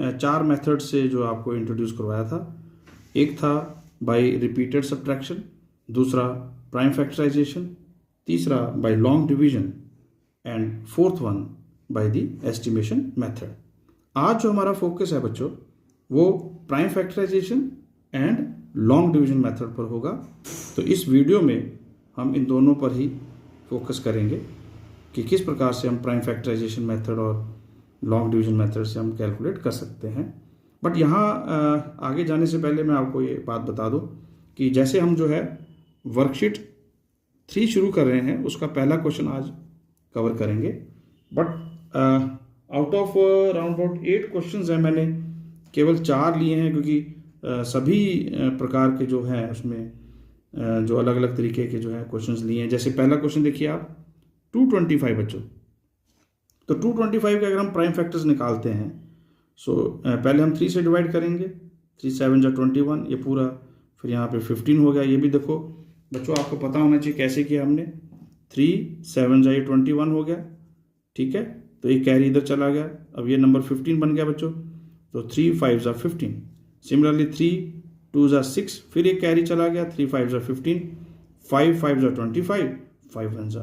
चार मेथड से जो आपको इंट्रोड्यूस करवाया था। एक था बाय रिपीटेड सब्ट्रैक्शन, दूसरा प्राइम फैक्टराइजेशन, तीसरा by long division and fourth one by the estimation method. आज जो हमारा फोकस है बच्चों वो prime factorisation and long division method पर होगा। तो इस वीडियो में हम इन दोनों पर ही फोकस करेंगे कि किस प्रकार से हम प्राइम फैक्टराइजेशन मेथड और लॉन्ग डिवीजन मेथड से हम कैलकुलेट कर सकते हैं। बट यहाँ आगे जाने से पहले मैं आपको ये बात बता दूं कि जैसे हम जो है वर्कशीट 3 शुरू कर रहे हैं, उसका पहला क्वेश्चन आज कवर करेंगे। But out of around about 8 questions हैं, मैंने केवल 4 लिए हैं क्योंकि सभी प्रकार के जो हैं उसमें जो अलग अलग तरीके के जो है क्वेश्चंस लिए हैं। जैसे पहला क्वेश्चन देखिए आप 225 बच्चों, तो 225 के अगर हम प्राइम फैक्टर्स निकालते हैं पहले हम 3 से डिवाइड करेंगे, 3 7 जा 21, ये पूरा, फिर यहाँ पे 15 हो गया। ये भी देखो बच्चों आपको पता होना चाहिए कैसे किया हमने, 3 7 जा 21 हो गया, ठीक है। तो ये कैरी इधर चला गया, अब ये नंबर 15 बन गया बच्चों, तो 3 5 जा 15। सिमिलरली 3 2 जा 6, फिर एक कैरी चला गया, 3 5 जा 15, 5 5 जा 25, 5 1 जा।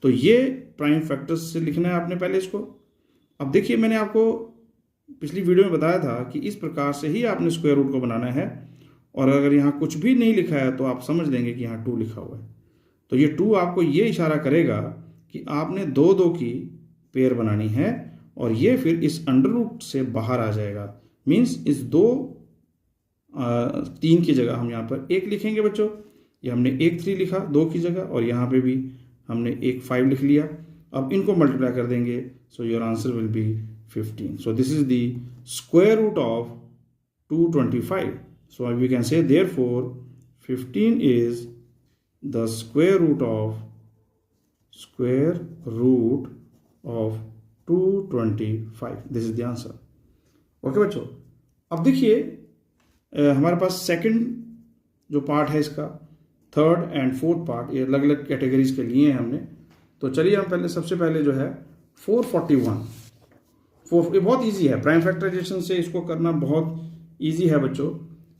तो ये प्राइम फैक्टर्स से लिखना है आपने पहले इसको। अब देखिए मैंने आपको पिछली वीडियो में बताया था कि इस प्रकार से ही आपने स्क्वायर रूट को बनाना है, और अगर यहाँ कुछ भी नहीं लिखा है तो आप समझ लेंगे कि यहाँ 2 लिखा हुआ है। तो ये 2 आपको ये इशारा करेगा कि आपने 2 2 की पेयर बनानी है, और ये फिर इस अंडर रूट से बाहर आ जाएगा। मीन्स इस 3 की जगह हम यहाँ पर 1 लिखेंगे बच्चों। ये हमने 1 3 लिखा 2 की जगह, और यहाँ पे भी हमने 1 5 लिख लिया। अब इनको मल्टीप्लाई कर देंगे, so your answer will be 15। So this is the square root of 225। So we can say therefore 15 is the square root of 225। This is the answer. Okay बच्चों, अब देखिए हमारे पास सेकंड जो पार्ट है इसका, थर्ड एंड फोर्थ पार्ट, ये अलग अलग कैटेगरीज के लिए हैं हमने। तो चलिए हम सबसे पहले जो है 441, ये बहुत इजी है, प्राइम फैक्टराइजेशन से इसको करना बहुत इजी है बच्चों।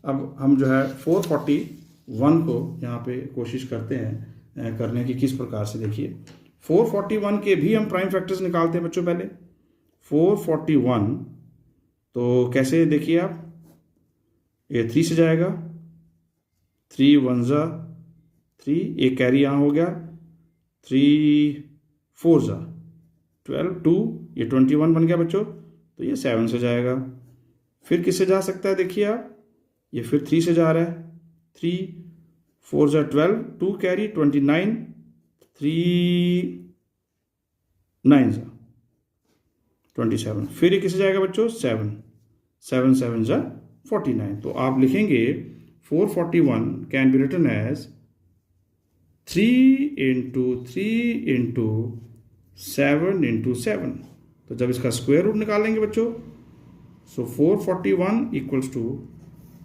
अब हम जो है 441 को यहाँ पे कोशिश करते हैं करने की किस प्रकार से। देखिए 441 के भी हम प्राइम फैक्टर्स निकालते हैं बच्चों। पहले 441 तो कैसे देखिए आप, ये 3 से जाएगा, 3 1 जा 3, एक कैरी यहाँ हो गया, 3 4 जा 12, 2 ये 21 बन गया बच्चों। तो ये 7 से जाएगा। फिर किससे जा सकता है देखिए आप, ये फिर 3 से जा रहा है, 3 4 जा 12, 2 कैरी 29, 3 9 जा 27। फिर ये किससे जाएगा बच्चों, 7 7 7 जा 49। तो आप लिखेंगे 441 can be written as 3 into 3 into 7 into 7। तो जब इसका स्क्वायर रूट निकालेंगे बच्चों, so 441 equals to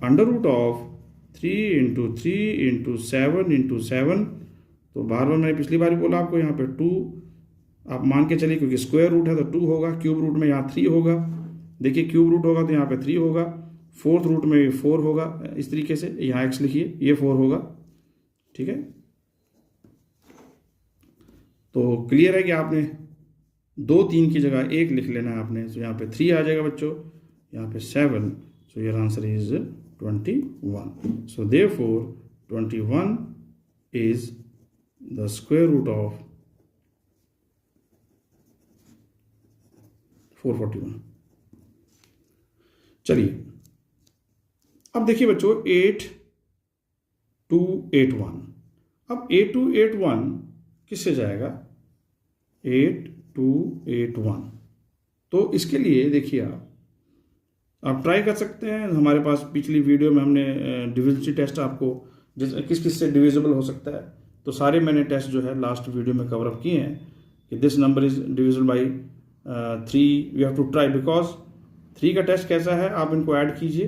under root of 3 into 3 into 7 into 7। तो बार बार मैंने पिछली बार बोला आपको, यहाँ पे 2 आप मान के चलिए, क्योंकि स्क्वायर रूट है तो 2 होगा, क्यूब रूट में यहाँ 3 होगा। देखिए क्यूब रूट होगा तो यहाँ पे 3 होगा, फोर्थ रूट में 4 होगा। इस तरीके से यहाँ x लिखिए, ये 4 होगा, ठीक है। तो क्लियर है कि आपने 2 3 की जगह 1 लिख लेना है आपने। तो यहाँ पे 3 आ जाएगा बच्चों, यहाँ पे 7। So your answer is 21। So therefore 21 is the square root of 441। चलिए अब देखिए बच्चों 8 2 8 1। अब 8 2 8 1 किससे जाएगा, 8 2 8 1। तो इसके लिए देखिए आप ट्राई कर सकते हैं। हमारे पास पिछली वीडियो में हमने डिविजिबिलिटी टेस्ट आपको किस किस से डिविजिबल हो सकता है, तो सारे मैंने टेस्ट जो है लास्ट वीडियो में कवर अप किए हैं कि this number is divisible by 3। You have to try, because 3 का टेस्ट कैसा है, आप इनको ऐड कीजिए।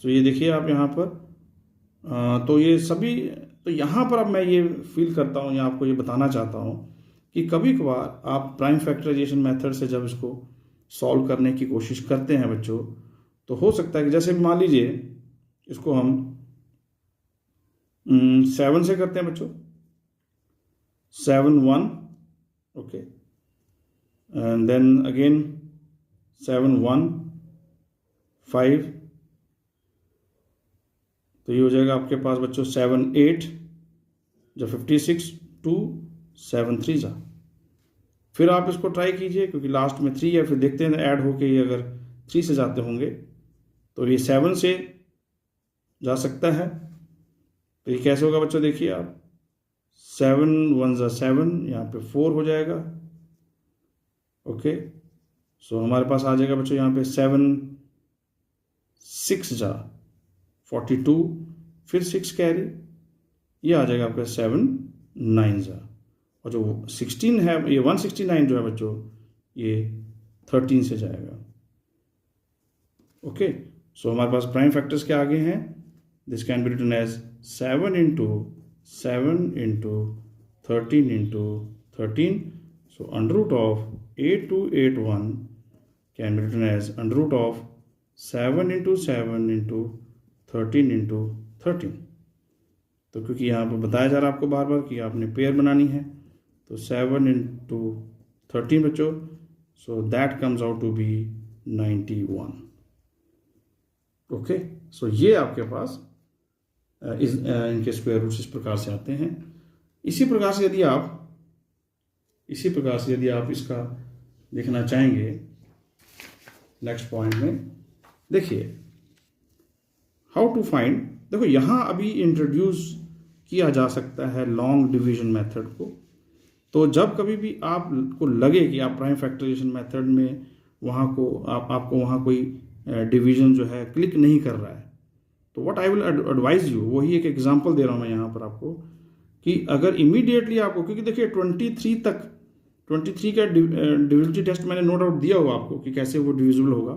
तो ये देखिए आप यहाँ पर तो ये सभी, तो यहाँ पर अब मैं ये फील करता हूँ या आपको ये बताना चाहता हूँ कि कभी कभार आप प्राइम फैक्टराइजेशन मेथड से जब इसको सॉल्व करने की कोशिश करते हैं बच्चों, तो हो सकता है कि जैसे मान लीजिए इसको हम 7 से करते हैं बच्चों, 7 1, ओके, एंड देन अगेन 7 1 5, तो ये हो जाएगा आपके पास बच्चों 7 8 जो 56 2 7 3 जा। फिर आप इसको ट्राई कीजिए क्योंकि लास्ट में 3 है, फिर देखते हैं ऐड होके ये अगर 3 से जाते होंगे तो ये 7 से जा सकता है। तो ये कैसे होगा बच्चों, देखिए आप 7 1 जा 7, यहाँ पे 4 हो जाएगा, ओके। सो हमारे पास आ जाएगा बच्चों यहाँ पे 7 6 जा 42, फिर 6 कैरी, ये आ जाएगा आपका 7 9 जा, और जो 16 है ये 169 जो है बच्चों ये 13 से जाएगा, ओके। सो हमारे पास प्राइम फैक्टर्स के आगे हैं, this can be written as 7 into 13 into 13, so under root of 8281 can be written as under root of 7 into 7 into 13 into 13। तो क्योंकि यहाँ पर बताया जा रहा है आपको बार बार कि आपने पेयर बनानी है, तो 7 इंटू 13 बच्चों, so that comes out to be 91, okay. So ये आपके पास इनके स्क्वायर रूट्स इस प्रकार से आते हैं। इसी प्रकार से यदि आप इसका देखना चाहेंगे नेक्स्ट पॉइंट में, देखिए हाउ टू फाइंड, देखो यहाँ अभी इंट्रोड्यूस किया जा सकता है लॉन्ग डिवीजन मेथड को। तो जब कभी भी आपको लगे कि आप प्राइम फैक्टराइजेशन मेथड में आपको वहाँ कोई डिवीजन जो है क्लिक नहीं कर रहा है, तो what I will advise you, वही एक एग्जांपल दे रहा हूँ मैं यहाँ पर आपको, कि अगर इमीडिएटली आपको, क्योंकि देखिए 23 का डिविजिबिलिटी टेस्ट मैंने नो डाउट दिया होगा आपको कि कैसे वो डिविजिबल होगा,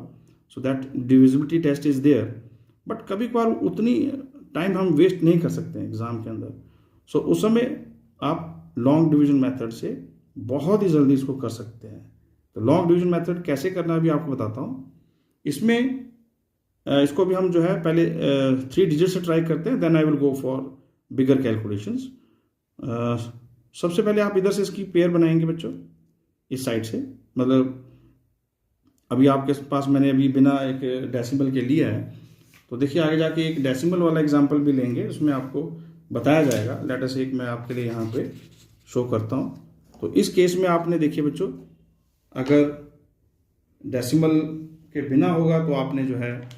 so that divisibility test is there, but कभी कभार उतनी टाइम हम वेस्ट नहीं कर सकते हैं एग्जाम के अंदर। सो उस समय आप लॉन्ग डिवीजन मेथड से बहुत ही जल्दी इसको कर सकते हैं। तो लॉन्ग डिवीजन मेथड कैसे करना है अभी आपको बताता हूँ। इसमें इसको भी हम जो है पहले 3 डिजिट से ट्राई करते हैं, then I will go for bigger calculations. सबसे पहले आप इधर से इसकी पेयर बनाएंगे बच्चों, इस साइड से, मतलब अभी आपके पास मैंने अभी बिना एक डेसिमल के लिया है, तो देखिए आगे जाके एक डेसिमल वाला एग्जांपल भी लेंगे, उसमें आपको बताया जाएगा। लेट अस एक मैं आपके लिए यहाँ पे शो करता हूँ। तो इस केस में आपने देखिए बच्चों, अगर डेसिमल के बिना होगा तो आपने जो है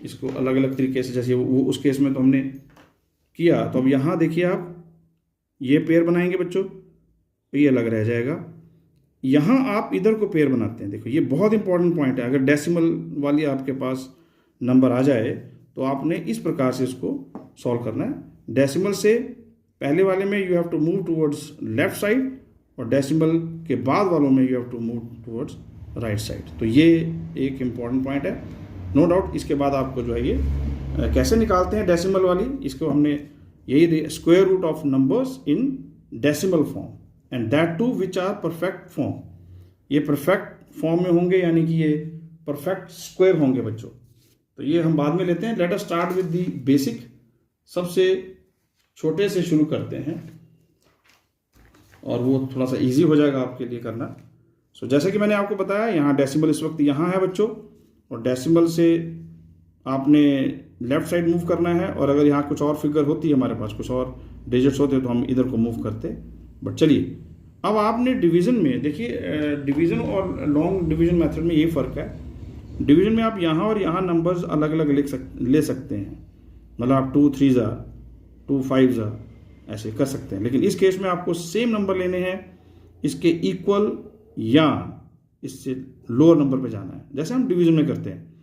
इसको अलग अलग तरीके से, जैसे वो उस केस में तो हमने किया, तो अब यहाँ देखिए आप ये पेयर बनाएंगे बच्चों, तो ये अलग रह जाएगा। यहाँ आप इधर को पेयर बनाते हैं, देखो ये बहुत इंपॉर्टेंट पॉइंट है। अगर डेसिमल वाली आपके पास नंबर आ जाए तो आपने इस प्रकार से इसको सॉल्व करना है। डेसिमल से पहले वाले में you have to move towards left side, और डेसिमल के बाद वालों में you have to move towards right side. तो ये एक इम्पॉर्टेंट पॉइंट है, नो डाउट। इसके बाद आपको जो है ये कैसे निकालते हैं डेसिमल वाली, इसको हमने यही square root of numbers in decimal form, and that too which are perfect form. ये परफेक्ट फॉर्म में होंगे, यानी कि ये परफेक्ट स्क्वायर होंगे बच्चों। तो ये हम बाद में लेते हैं। Let us start with the basic, सबसे छोटे से शुरू करते हैं और वो थोड़ा सा इजी हो जाएगा आपके लिए करना। सो जैसे कि मैंने आपको बताया, यहाँ डेसिमल इस वक्त यहाँ है बच्चों, और डेसिमल से आपने लेफ्ट साइड मूव करना है, और अगर यहाँ कुछ और फिगर होती है, हमारे पास कुछ और डिजिट्स होते तो हम इधर को मूव करते। बट चलिए, अब आपने डिवीजन में देखिए, डिवीजन और लॉन्ग डिवीजन मेथड में ये फ़र्क है। डिवीजन में आप यहाँ और यहाँ नंबर्स अलग अलग ले सकते हैं, मतलब आप 2 3 जा 2 5 जा ऐसे कर सकते हैं। लेकिन इस केस में आपको सेम नंबर लेने हैं, इसके इक्वल या इससे लोअर नंबर पे जाना है, जैसे हम डिवीजन में करते हैं।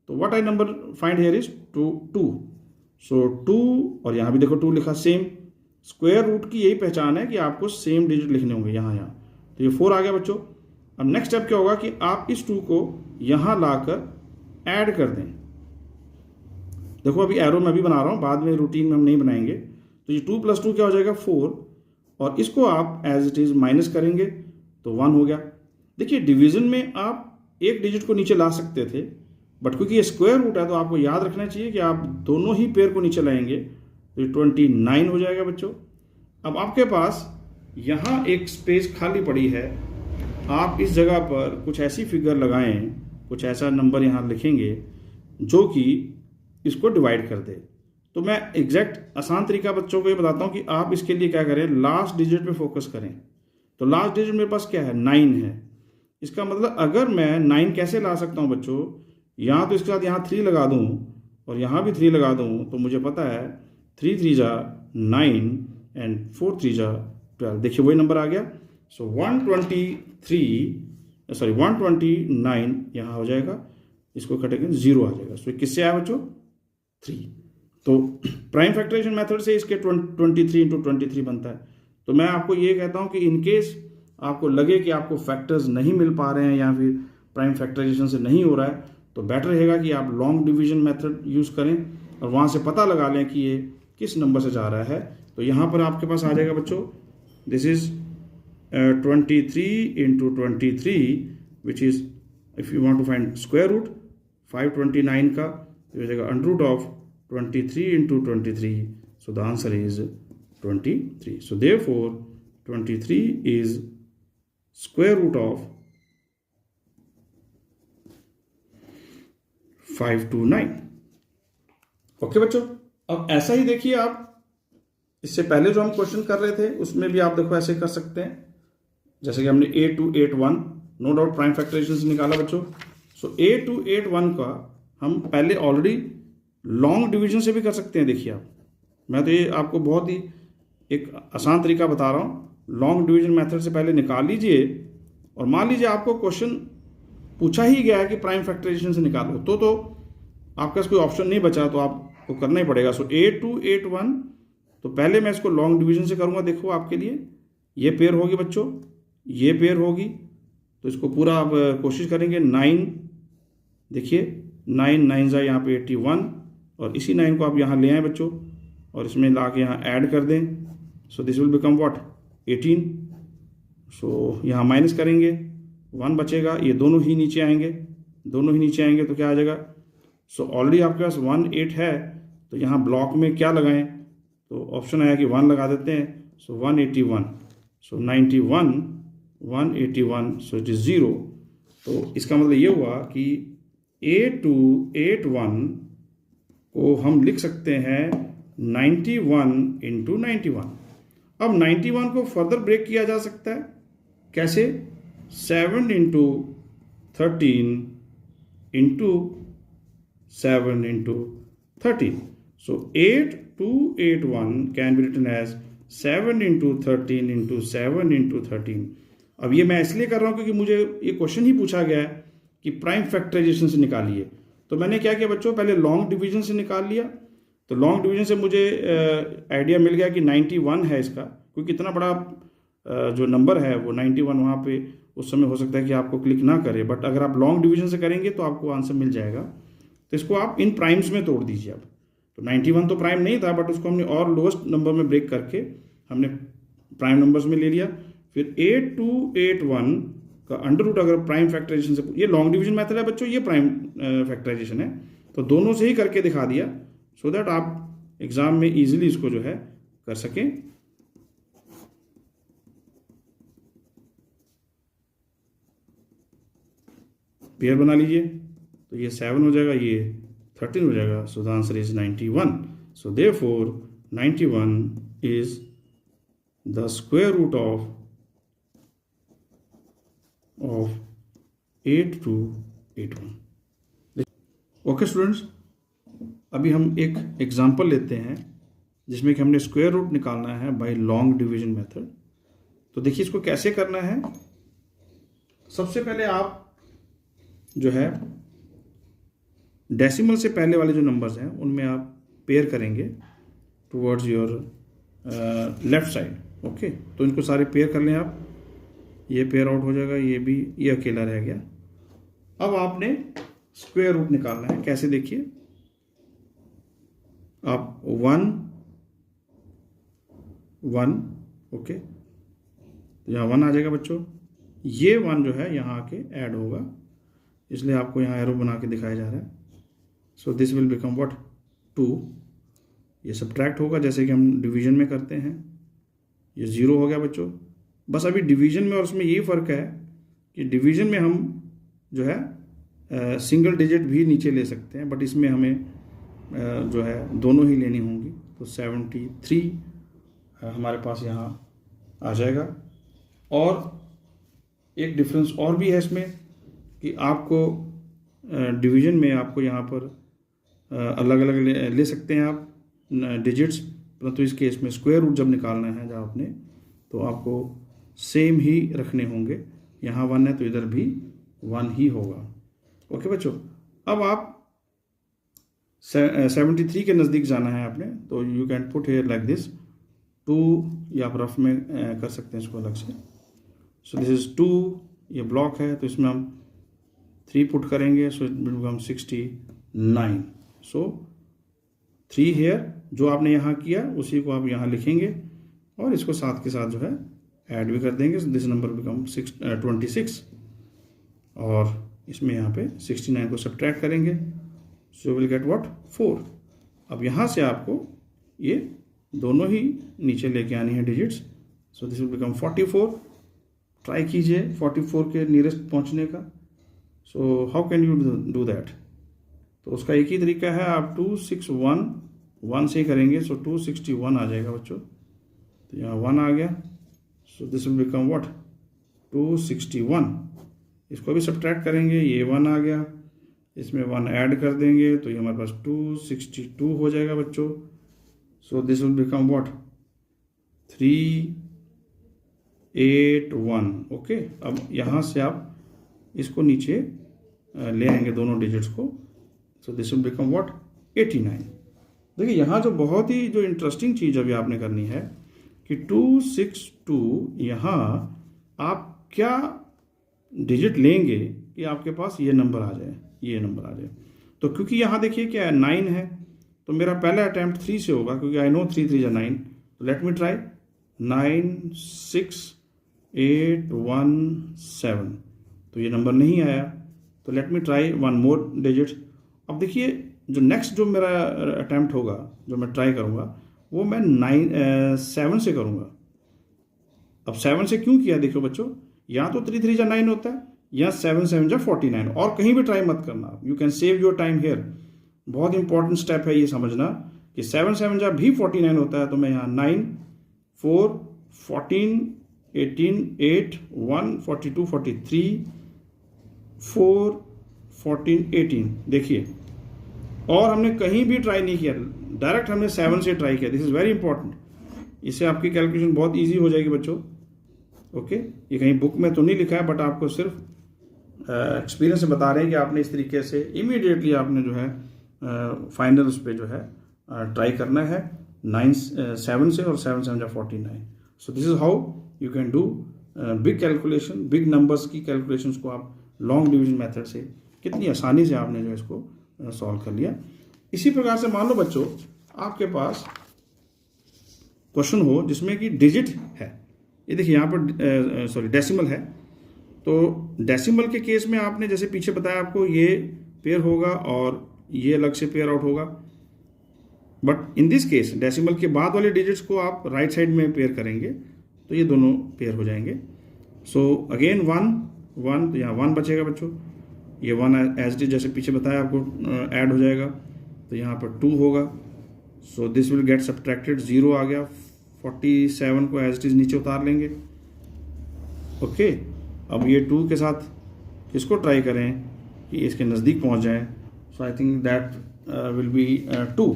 तो what I number find here is 2। सो 2, और यहाँ भी देखो 2 लिखा, सेम। स्क्वायर रूट की यही पहचान है कि आपको सेम डिजिट लिखने होंगे यहाँ। तो ये 4 आ गया बच्चों। अब नेक्स्ट स्टेप क्या होगा कि आप इस 2 को यहाँ लाकर ऐड कर दें। देखो अभी एरो मैं भी बना रहा हूँ, बाद में रूटीन में हम नहीं बनाएंगे। तो ये 2 + 2 क्या हो जाएगा 4, और इसको आप एज इट इज माइनस करेंगे तो 1 हो गया। देखिए डिवीजन में आप एक डिजिट को नीचे ला सकते थे, बट क्योंकि ये स्क्वायर रूट है तो आपको याद रखना चाहिए कि आप दोनों ही पेयर को नीचे लाएंगे तो 29 हो जाएगा बच्चों। अब आपके पास यहाँ एक स्पेस खाली पड़ी है, आप इस जगह पर कुछ ऐसी फिगर लगाएं, कुछ ऐसा नंबर यहाँ लिखेंगे जो कि इसको डिवाइड कर दे। तो मैं एग्जैक्ट आसान तरीका बच्चों को ये बताता हूँ कि आप इसके लिए क्या करें, लास्ट डिजिट पे फोकस करें। तो लास्ट डिजिट मेरे पास क्या है, 9 है। इसका मतलब अगर मैं 9 कैसे ला सकता हूँ बच्चों, यहाँ तो इसके साथ यहाँ 3 लगा दूँ और यहाँ भी 3 लगा दूँ, तो मुझे पता है 3 3 जा 9 एंड 4 3 जा 12। देखिए वही नंबर आ गया। सो 129 यहाँ हो जाएगा, इसको कटेंगे 0 आ जाएगा। सो किससे आया बच्चों, 3। तो प्राइम फैक्टराइजेशन मेथड से इसके 23 इंटू 23 बनता है। तो मैं आपको ये कहता हूँ कि इनकेस आपको लगे कि आपको फैक्टर्स नहीं मिल पा रहे हैं या फिर प्राइम फैक्टराइजेशन से नहीं हो रहा है, तो बेटर रहेगा कि आप लॉन्ग डिवीजन मेथड यूज़ करें और वहाँ से पता लगा लें कि ये किस नंबर से जा रहा है। तो यहाँ पर आपके पास आ जाएगा बच्चों, this is 23 into 23 which is, if you want to find square root 529 का, हो जाएगा under root of 23 into 23। So the answer is 23. So therefore 23 is square root of 529. Okay बच्चों, अब ऐसा ही देखिए आप, इससे पहले जो हम क्वेश्चन कर रहे थे उसमें भी आप देखो ऐसे कर सकते हैं, जैसे कि हमने 8281 नो डाउट प्राइम फैक्टराइजेशन से निकाला बच्चों। सो 8281 का हम पहले ऑलरेडी लॉन्ग डिवीजन से भी कर सकते हैं। देखिए आप, मैं तो ये आपको बहुत ही एक आसान तरीका बता रहा हूँ। लॉन्ग डिवीजन मेथड से पहले निकाल लीजिए और मान लीजिए आपको क्वेश्चन पूछा ही गया है कि प्राइम फैक्टराइजेशन से निकालो, तो आपके पास कोई ऑप्शन नहीं बचा, तो आपको करना ही पड़ेगा। सो 8281, तो पहले मैं इसको लॉन्ग डिवीजन से करूँगा। देखो आपके लिए ये पेयर होगी बच्चों, ये पेयर होगी, तो इसको पूरा आप कोशिश करेंगे। 9, देखिए 9 9 जा यहाँ पे 81, और इसी 9 को आप यहाँ ले आए बच्चों और इसमें ला के यहाँ ऐड कर दें। So this will become what, 18। सो यहाँ माइनस करेंगे, 1 बचेगा, ये दोनों ही नीचे आएंगे, दोनों ही नीचे आएंगे तो क्या आ जाएगा। सो ऑलरेडी आपके पास 1 8 है, तो यहाँ ब्लॉक में क्या लगाएं, तो ऑप्शन आया कि 1 लगा देते हैं। सो 181, सो 91 181, सो इट इज 0। तो इसका मतलब ये हुआ कि 8281 को हम लिख सकते हैं 91 इंटू 91। अब 91 को फर्दर ब्रेक किया जा सकता है, कैसे, 7 into 13 into 7 into 13। So 8281 can be written as 7 into 13 into 7 into 13। अब ये मैं इसलिए कर रहा हूँ क्योंकि मुझे ये क्वेश्चन ही पूछा गया है कि प्राइम फैक्टराइजेशन से निकालिए। तो मैंने क्या किया बच्चों, पहले लॉन्ग डिवीजन से निकाल लिया। तो लॉन्ग डिवीजन से मुझे आइडिया मिल गया कि 91 है इसका, क्योंकि इतना बड़ा जो नंबर है वो 91 वहाँ पे उस समय हो सकता है कि आपको क्लिक ना करे, बट अगर आप लॉन्ग डिवीजन से करेंगे तो आपको आंसर मिल जाएगा। तो इसको आप इन प्राइम्स में तोड़ दीजिए। अब तो 91 तो प्राइम नहीं था, बट उसको हमने और लोएस्ट नंबर में ब्रेक करके हमने प्राइम नंबर्स में ले लिया। फिर 8281 का अंडर रूट अगर प्राइम फैक्टराइजेशन से, ये लॉन्ग डिवीजन मेथड है बच्चों, ये प्राइम फैक्टराइजेशन है, तो दोनों से ही करके दिखा दिया सो दैट आप एग्जाम में इजीली इसको जो है कर सकें। पेयर बना लीजिए, तो ये 7 हो जाएगा, ये 13 हो जाएगा। So the answer is 91। So therefore 91 is the square root of 8281। Okay students, अभी हम एक एग्जांपल लेते हैं जिसमें कि हमने स्क्वायर रूट निकालना है बाय लॉन्ग डिवीजन मेथड। तो देखिए इसको कैसे करना है। सबसे पहले आप जो है डेसिमल से पहले वाले जो नंबर्स हैं उनमें आप पेयर करेंगे towards your left side. Okay, तो इनको सारे पेयर कर लें आप, ये पेयर आउट हो जाएगा, ये भी, ये अकेला रह गया। अब आपने स्क्वायर रूट निकालना है, कैसे देखिए, आप 1 1, ओके, तो यहाँ 1 आ जाएगा बच्चों, ये 1 जो है यहाँ आके ऐड होगा, इसलिए आपको यहाँ एरो बना के दिखाया जा रहा है। So this will become what 2, ये सब्ट्रैक्ट होगा जैसे कि हम डिवीजन में करते हैं, ये 0 हो गया बच्चों। बस अभी डिवीजन में और उसमें ये फ़र्क है कि डिवीजन में हम जो है सिंगल डिजिट भी नीचे ले सकते हैं, बट इसमें हमें जो है दोनों ही लेनी होंगी। तो 73 हमारे पास यहाँ आ जाएगा। और एक डिफरेंस और भी है इसमें कि आपको डिवीजन में आपको यहाँ पर अलग अलग ले सकते हैं आप डिजिट्स, परंतु इस केस में स्क्वायर रूट जब निकालना है जब आपने, तो आपको सेम ही रखने होंगे। यहाँ 1 है तो इधर भी 1 ही होगा। ओके बच्चों, अब आप 73 के नज़दीक जाना है आपने, तो you can put here like this 2, या आप रफ में कर सकते हैं इसको अलग से। सो दिस इज़ 2, ये ब्लॉक है तो इसमें हम 3 पुट करेंगे, so it will become 69। So 3 here जो आपने यहाँ किया उसी को आप यहाँ लिखेंगे और इसको साथ के साथ जो है ऐड भी कर देंगे। दिस नंबर बिकम 26 और इसमें यहाँ पे 69 को सब्ट्रैक्ट करेंगे, सो विल गेट व्हाट 4। अब यहाँ से आपको ये दोनों ही नीचे लेके आनी है digits. So this will become 44। Try कीजिए 44 के नियरेस्ट पहुँचने का। So how can you do that? तो उसका एक ही तरीका है, आप 261 1 से ही करेंगे। सो 261 आ जाएगा बच्चों, तो यहाँ 1 आ गया। So this will become what 261। इसको भी सब्ट्रैक्ट करेंगे, ये 1 आ गया, इसमें 1 ऐड कर देंगे तो ये हमारे पास 262 हो जाएगा बच्चों। So this will become what 381। Okay, अब यहाँ से आप इसको नीचे ले आएंगे दोनों डिजिट्स को। So this will become what 89। देखिए यहाँ जो बहुत ही जो इंटरेस्टिंग चीज़ अभी आपने करनी है कि 262 यहाँ आप क्या डिजिट लेंगे कि आपके पास ये नंबर आ जाए, ये नंबर आ जाए। तो क्योंकि यहाँ देखिए क्या है 9 है, तो मेरा पहला अटैम्प्ट 3 से होगा क्योंकि आई नो 3 3 जा 9। तो लेट मी ट्राई 9 6 8 1 7। तो ये नंबर नहीं आया, तो लेट मी ट्राई 1 मोर डिजिट। अब देखिए जो नेक्स्ट जो मेरा अटैम्प्ट होगा, जो मैं ट्राई करूँगा, वो मैं 7 से करूँगा। अब 7 से क्यों किया देखो बच्चों, यहाँ तो 3 3 जा 9 होता है, यहाँ 7 7 जा 49। और कहीं भी ट्राई मत करना, you can save your time here. बहुत इंपॉर्टेंट स्टेप है ये समझना कि 7 7 जा भी 49 होता है। तो मैं यहाँ 9 4 14 18 8 1 42 43 4 14 18। देखिए, और हमने कहीं भी ट्राई नहीं किया, डायरेक्ट हमने 7 से ट्राई किया। दिस इज़ वेरी इंपॉर्टेंट, इससे आपकी कैलकुलेशन बहुत इजी हो जाएगी बच्चों। ओके, ये कहीं बुक में तो नहीं लिखा है, बट आपको सिर्फ एक्सपीरियंस से बता रहे हैं कि आपने इस तरीके से इमीडिएटली आपने जो है फाइनल उस पर जो है ट्राई करना है 7 से, और 7 7 जा 49। So this is how you can do big calculation, big numbers की कैलकुलेशंस को आप लॉन्ग डिवीजन मेथड से कितनी आसानी से आपने जो इसको सॉल्व कर लिया। इसी प्रकार से मान लो बच्चों आपके पास क्वेश्चन हो जिसमें कि डिजिट है, ये देखिए यहाँ पर सॉरी डेसिमल है। तो डेसिमल के केस में आपने जैसे पीछे बताया आपको ये पेयर होगा और ये अलग से पेयर आउट होगा, but in this case decimal के बाद वाले डिजिट्स को आप राइट साइड में पेयर करेंगे तो ये दोनों पेयर हो जाएंगे। सो अगेन 1 1, तो यहाँ 1 बचेगा बच्चों, ये 1 एज डी जैसे पीछे बताया आपको ऐड हो जाएगा, तो यहाँ पर 2 होगा। So this will get subtracted, 0 आ गया। 47 को एज डीज नीचे उतार लेंगे। ओके, अब ये 2 के साथ किसको ट्राई करें कि इसके नज़दीक पहुँच जाएं। So I think that will be 2।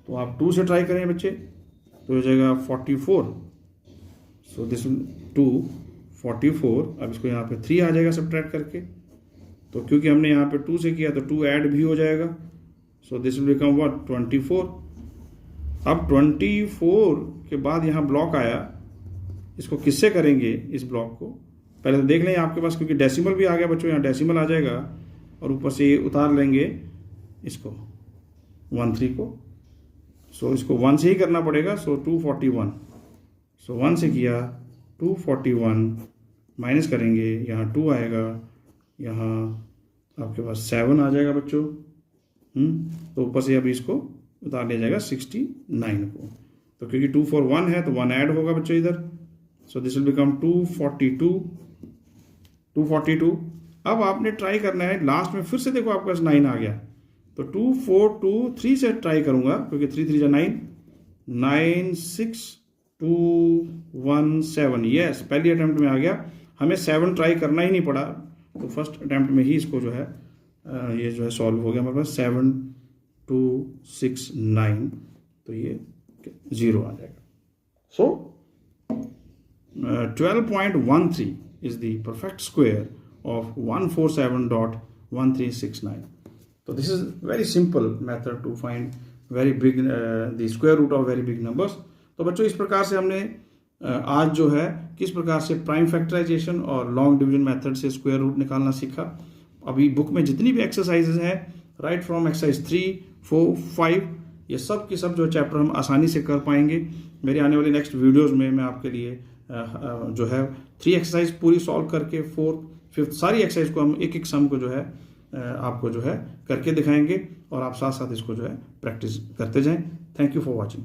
तो आप 2 से ट्राई करें बच्चे, तो हो जाएगा 44। So this 2 44। अब इसको यहाँ पे 3 आ जाएगा सब्ट्रैक्ट करके, तो क्योंकि हमने यहाँ पे 2 से किया तो 2 ऐड भी हो जाएगा। So this will become what 24। अब 24 के बाद यहाँ ब्लॉक आया, इसको किससे करेंगे इस ब्लॉक को, पहले तो देख लें आपके पास, क्योंकि डेसिमल भी आ गया बच्चों, यहाँ डेसिमल आ जाएगा और ऊपर से ये उतार लेंगे इसको 13 को। सो इसको 1 से ही करना पड़ेगा। सो 241। सो 1 से किया 241, माइनस करेंगे, यहाँ 2 आएगा, यहाँ आपके पास 7 आ जाएगा बच्चों। तो ऊपर से अभी इसको उतार लिया जाएगा 69 को। तो क्योंकि 2 4 1 है तो 1 ऐड होगा बच्चों इधर, सो दिस विल बिकम 242। अब आपने ट्राई करना है लास्ट में, फिर से देखो आपके पास 9 आ गया, तो 2 4 2 3 से ट्राई करूंगा क्योंकि 3 3 9 9 6 2 1 7। यस, पहली अटेम्प्ट में आ गया, हमें 7 ट्राई करना ही नहीं पड़ा, तो फर्स्ट अटेम्प्ट में ही इसको जो है ये जो है सॉल्व हो गया हमारे पास 7 2 6 9, तो ये 0 आ जाएगा। सो 12.13 is the perfect square of 147.1369. So this is very simple method to find very big the square root of very big numbers. तो बच्चों इस प्रकार से हमने आज जो है किस प्रकार से प्राइम फैक्टराइजेशन और लॉन्ग डिवीजन मेथड से स्क्वायर रूट निकालना सीखा। अभी बुक में जितनी भी एक्सरसाइजेज हैं, राइट फ्रॉम एक्सरसाइज 3 4 5, ये सब की सब जो चैप्टर हम आसानी से कर पाएंगे। मेरे आने वाली नेक्स्ट वीडियोस में मैं आपके लिए जो है 3 एक्सरसाइज पूरी सॉल्व करके 4th 5th सारी एक्सरसाइज को हम एक एक सम को जो है आपको जो है करके दिखाएंगे, और आप साथ साथ इसको जो है प्रैक्टिस करते जाएं। Thank you for watching.